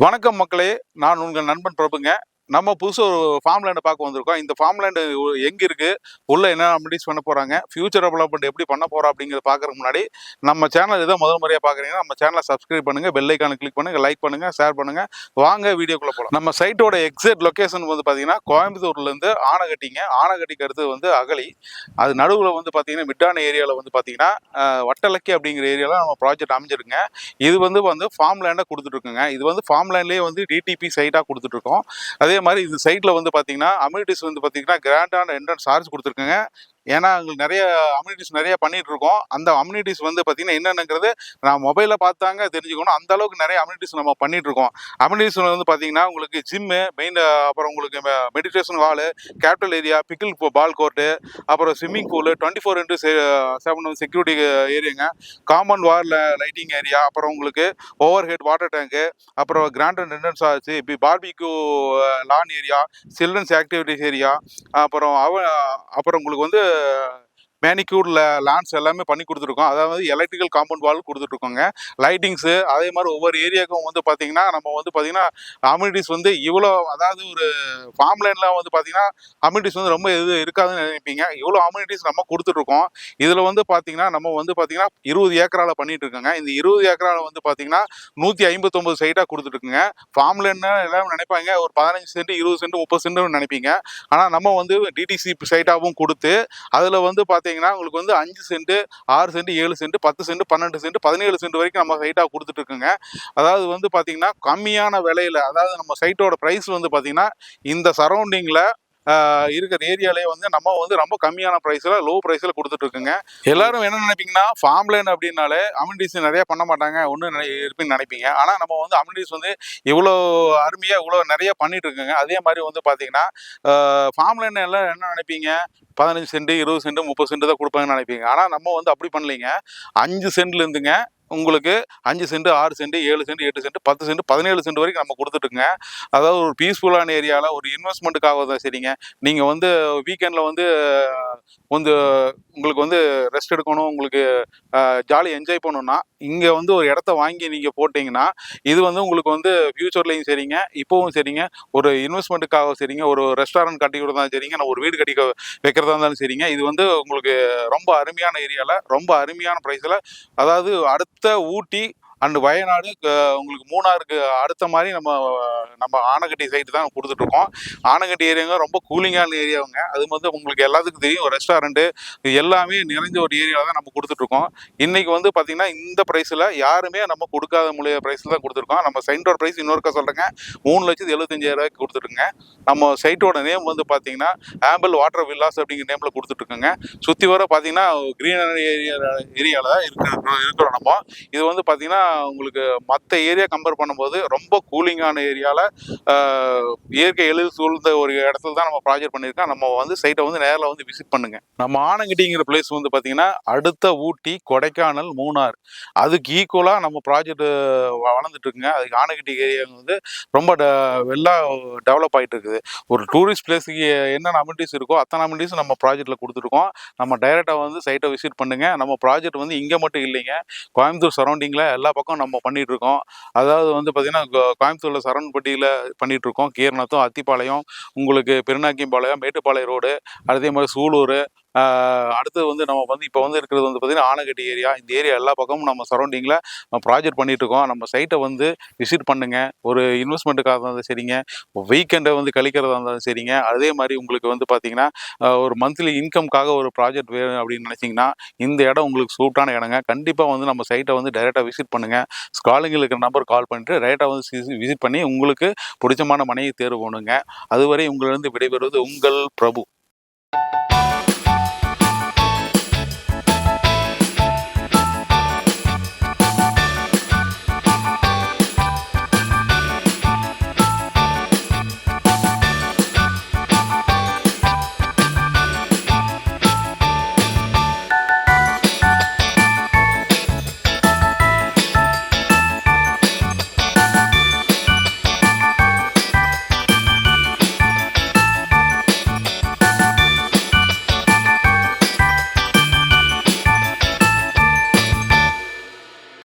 வணக்கம் மக்களே, நான் உங்கள் நண்பன் பிரபுங்க. நம்ம புதுசா ஒரு ஃபார்ம் லேண்ட் பார்க்க வந்திருக்கோம். இந்த ஃபார்ம் லேண்ட் எங்க இருக்கு? உள்ள என்ன அமெனிட்டீஸ் பண்ண போறாங்க? ஃபியூச்சர் டெவலப்மெண்ட் எப்படி பண்ண போறோம் அப்படிங்கிறத பார்க்கறதுக்கு முன்னாடி, நம்ம சேனல் இதான் முதல் முறையா பார்க்குறீங்கன்னா, நம்ம சேனலை சப்ஸ்கிரைப் பண்ணுங்க, பெல் ஐகானை கிளிக் பண்ணுங்க, லைக் பண்ணுங்க, ஷேர் பண்ணுங்க. வாங்க வீடியோக்குள்ள போலாம். நம்ம சைட்டோட எக்ஸாக்ட் லொகேஷன் வந்து பார்த்தீங்கன்னா, கோயம்புத்தூர்லேருந்து ஆனகட்டிங்க. ஆனகட்டிக்கு அடுத்தது வந்து அகழி. அது நடுவுல வந்து பார்த்தீங்கன்னா, மிட்டான ஏரியால வந்து பார்த்தீங்கன்னா, வட்டலக்கி அப்படிங்கிற ஏரியால நம்ம ப்ராஜெக்ட் அமைஞ்சிருக்குங்க. இது வந்து ஃபார்ம் லேண்டா குடுத்துட்டுருக்குங்க. இது வந்து ஃபார்ம் லேண்ட்லயே வந்து டிடிபி சைட்டா குடுத்துட்டுருக்கோம். அதே மாதிரி இது சைட்ல வந்து பார்த்தீங்கன்னா, அம்யூனிட்டீஸ் வந்து பார்த்தீங்கன்னா, கிராண்டான என்ட்ரன்ஸ் சார்ஜ் குடுத்துருக்குங்க. ஏன்னா, அங்களுக்கு நெறைய அம்யூனிட்டீஸ் நெறைய பண்ணிட்டு இருக்கோம். அந்த அம்யூனிட்டீஸ் வந்து பார்த்தீங்கன்னா, என்னென்னங்கிறது நான் மொபைல்ல பார்த்தாங்க தெரிஞ்சுக்கணும். அந்த அளவுக்கு நெறைய அம்யூனிட்டீஸ் நம்ம பண்ணிட்டு இருக்கோம். அம்யூனிட்டீஸ்ல வந்து பார்த்தீங்கன்னா, உங்களுக்கு ஜிம்மு, அப்புறம் உங்களுக்கு meditation hall, capital area, pickleball court, அப்புறம் ஸ்விம்மிங் பூலு, 24x7 செக்யூரிட்டி ஏரியாங்க, காம்பவுண்ட் வால் லைட்டிங் ஏரியா, அப்புறம் உங்களுக்கு ஓவர் ஹெட் வாட்டர் டேங்க்கு, அப்புறம் கிராண்ட் என்ட்ரன்ஸ் ஆச்சு, barbecue lawn area, children's activities area, அப்புறம் அப்புறம் உங்களுக்கு வந்து மேனிக்யூர்ல லான்ஸ் எல்லாமே பண்ணி கொடுத்துருக்கோம். அதாவது எலக்ட்ரிக்கல் காம்பவுண்ட் வால் கொடுத்துட்ருக்கோங்க. லைட்டிங்ஸு அதே மாதிரி ஒவ்வொரு ஏரியாவுக்கும் வந்து பார்த்தீங்கன்னா, நம்ம வந்து பார்த்தீங்கன்னா அம்யூனிட்டீஸ் வந்து இவ்வளோ, அதாவது ஒரு ஃபார்ம் லேண்டில் வந்து பார்த்தீங்கன்னா அம்யூனிட்டீஸ் வந்து ரொம்ப இது இருக்காதுன்னு நினைப்பீங்க. இவ்வளோ அம்யூனிட்டீஸ் நம்ம கொடுத்துட்ருக்கோம். இதில் வந்து பார்த்தீங்கன்னா நம்ம வந்து பார்த்தீங்கன்னா 20 ஏக்கரால் பண்ணிட்டு இருக்கோங்க. இந்த 20 ஏக்கரால் வந்து பார்த்தீங்கன்னா 159 சைட்டாக கொடுத்துட்ருக்குங்க. ஃபார்ம் லேண்ட்னா எல்லாரும் நினைப்பாங்க ஒரு 15 சென்ட் 20 சென்ட் 30 சென்ட்னு நினைப்பீங்க. ஆனால் நம்ம வந்து டிடிசி சைட்டாகவும் கொடுத்து அதில் வந்து பார்த்தீங்கன்னா உங்களுக்கு வந்து 5 cent 6 cent 7 cent 10 cent 12 cent 17 cent வரைக்கும் நம்ம சைட்டாக கொடுத்துட்டு இருக்குங்க. அதாவது வந்து பார்த்தீங்கன்னா கம்மியான விலையில, அதாவது நம்ம சைட்டோட ப்ரைஸ் வந்து பார்த்தீங்கன்னா இந்த சரௌண்டிங்கில் இருக்கிற ஏரியாலே வந்து நம்ம வந்து ரொம்ப கம்மியான ப்ரைஸில் லோ ப்ரைஸில் கொடுத்துட்டு இருக்குங்க. எல்லாரும் என்ன நினைப்பீங்கன்னா ஃபார்ம் லேண்ட் அப்படின்னாலே அம்யூனிட்டீஸ் நிறைய பண்ண மாட்டாங்க ஒன்று இருப்பீங்கன்னு நினைப்பீங்க. ஆனால் நம்ம வந்து அம்யூனிட்டீஸ் வந்து இவ்வளோ அருமையாக இவ்வளோ நிறைய பண்ணிட்டு இருக்குங்க. அதே மாதிரி வந்து பார்த்தீங்கன்னா ஃபார்ம் லேண்ட் எல்லாம் என்ன நினைப்பீங்க 15 சென்ட் 20 சென்ட் 30 சென்ட் தான் கொடுப்பாங்கன்னு நினைப்பீங்க. ஆனால் நம்ம வந்து அப்படி பண்ணலைங்க. 5 சென்ட்லேருந்துங்க உங்களுக்கு 5 cent 6 cent 7 cent 8 cent 10 cent 17 cent வரைக்கும் நம்ம கொடுத்துட்டுங்க. அதாவது ஒரு பீஸ்ஃபுல்லான ஏரியாவில் ஒரு இன்வெஸ்ட்மெண்ட்டுக்காக தான் சரிங்க. நீங்கள் வந்து வீக்கெண்டில் வந்து வந்து உங்களுக்கு வந்து ரெஸ்ட் எடுக்கணும், உங்களுக்கு ஜாலி என்ஜாய் பண்ணணும்னா இங்கே வந்து ஒரு இடத்த வாங்கி நீங்கள் போட்டிங்கன்னா இது வந்து உங்களுக்கு வந்து ஃப்யூச்சர்லேயும் சரிங்க, இப்போவும் சரிங்க, ஒரு இன்வெஸ்ட்மெண்ட்டுக்காக சரிங்க, ஒரு ரெஸ்டாரண்ட் கட்டி கொடுத்தாலும் சரிங்க, நான் ஒரு வீடு கட்டி வைக்கிறதா இருந்தாலும் சரிங்க, இது வந்து உங்களுக்கு ரொம்ப அருமையான ஏரியாவில் ரொம்ப அருமையான ப்ரைஸில், அதாவது அடுத்த ஊட்டி அண்ட் வயநாடு உங்களுக்கு மூணாருக்கு அடுத்த மாதிரி நம்ம நம்ம ஆனகட்டி சைட்டு தான் கொடுத்துட்ருக்கோம். ஆனகட்டி ஏரியாங்க ரொம்ப கூலிங்கான ஏரியாவுங்க. அது வந்து உங்களுக்கு எல்லாத்துக்கும் தெரியும். ஒரு ரெஸ்டாரண்ட்டு எல்லாமே நிறைஞ்ச ஒரு ஏரியாவில் தான் நம்ம கொடுத்துட்ருக்கோம். இன்றைக்கி வந்து பார்த்திங்கன்னா இந்த ப்ரைஸில் யாருமே நம்ம கொடுக்காத ப்ரைஸில் தான் கொடுத்துருக்கோம். நம்ம சைட்டோட ப்ரைஸ் இன்னொருக்கா சொல்கிறேங்க, 3,75,000 கொடுத்துட்ருங்க. நம்ம சைட்டோட நேம் வந்து பார்த்திங்கன்னா ஆம்பிள் வாட்டர் வில்லாஸ் அப்படிங்கிற நேமில் கொடுத்துட்ருக்குங்க. சுற்றி வர பார்த்திங்கன்னா க்ரீனரி ஏரியாவில் தான் இருக்கிறோம் நம்ம. இது வந்து பார்த்திங்கன்னா உங்களுக்கு மற்ற ஏரியா கம்பேர் பண்ணும்போது ரொம்ப கூலிங்கான ஏரியாவில் இயற்கை எழில் சூழ்ந்த ஒரு இடத்துல தான் நம்ம ப்ராஜெக்ட் பண்ணியிருக்கோம். நம்ம வந்து சைட்டை வந்து நேரில் வந்து விசிட் பண்ணுங்க. நம்ம ஆனங்கட்டிங்கிற பிளேஸ் வந்து பார்த்தீங்கன்னா அடுத்த ஊட்டி, கொடைக்கானல், மூணார் அதுக்கு ஈக்குவலாக நம்ம ப்ராஜெக்ட் வளர்ந்துட்டு இருக்குங்க. அதுக்கு ஆனங்கட்டி ஏரியா வந்து ரொம்ப டெவலப் ஆகிட்டு இருக்குது. ஒரு டூரிஸ்ட் பிளேஸுக்கு என்னென்ன அம்யூனிட்டீஸ் இருக்கோ அத்தனை அம்யூனிட்டீஸ் நம்ம ப்ராஜெக்ட்டில் கொடுத்துருக்கோம். நம்ம டைரெக்டாக வந்து சைட்டை விசிட் பண்ணுங்க. நம்ம ப்ராஜெக்ட் வந்து இங்கே மட்டும் இல்லைங்க, கோயம்புத்தூர் சரௌண்டிங்கில் எல்லா பக்கம் நம்ம பண்ணிட்டு இருக்கோம். அதாவது வந்து பார்த்தீங்கன்னா கோயம்புத்தூர்ல சரவணப்பட்டியில் பண்ணிட்டு இருக்கோம். கீரனத்தம், அத்திப்பாளையம், உங்களுக்கு பெருநாக்கியம்பாளையம், மேட்டுப்பாளையம் ரோடு, அதே மாதிரி சூலூர், அடுத்து வந்து நம்ம வந்து இப்போ வந்து இருக்கிறது வந்து பார்த்தீங்கன்னா ஆனகட்டி ஏரியா. இந்த ஏரியா எல்லா பக்கமும் நம்ம சரௌண்டிங்கில் நம்ம ப்ராஜெக்ட் பண்ணிட்டு இருக்கோம். நம்ம சைட்டை வந்து விசிட் பண்ணுங்க. ஒரு இன்வெஸ்ட்மெண்ட்டுக்காக இருந்தாலும் சரிங்க, வீக்கெண்டை வந்து கழிக்கிறதா இருந்தாலும் சரிங்க, அதே மாதிரி உங்களுக்கு வந்து பார்த்தீங்கன்னா ஒரு மந்த்லி இன்கம்காக ஒரு ப்ராஜெக்ட் வேணும் அப்படின்னு நினச்சிங்கன்னா இந்த இடம் உங்களுக்கு சூட்டான இடங்க. கண்டிப்பாக வந்து நம்ம சைட்டை வந்து டைரெக்டாக விசிட் பண்ணுங்கள். ஸ்காலிங்கில் இருக்கிற நம்பர் கால் பண்ணிட்டு டைரெக்டாக வந்து விசிட் பண்ணி உங்களுக்கு பிடிச்சமான மனையை தேர்வு பண்ணுங்க. அதுவரை உங்களிடம் விடைபெறுவது உங்கள் பிரபு.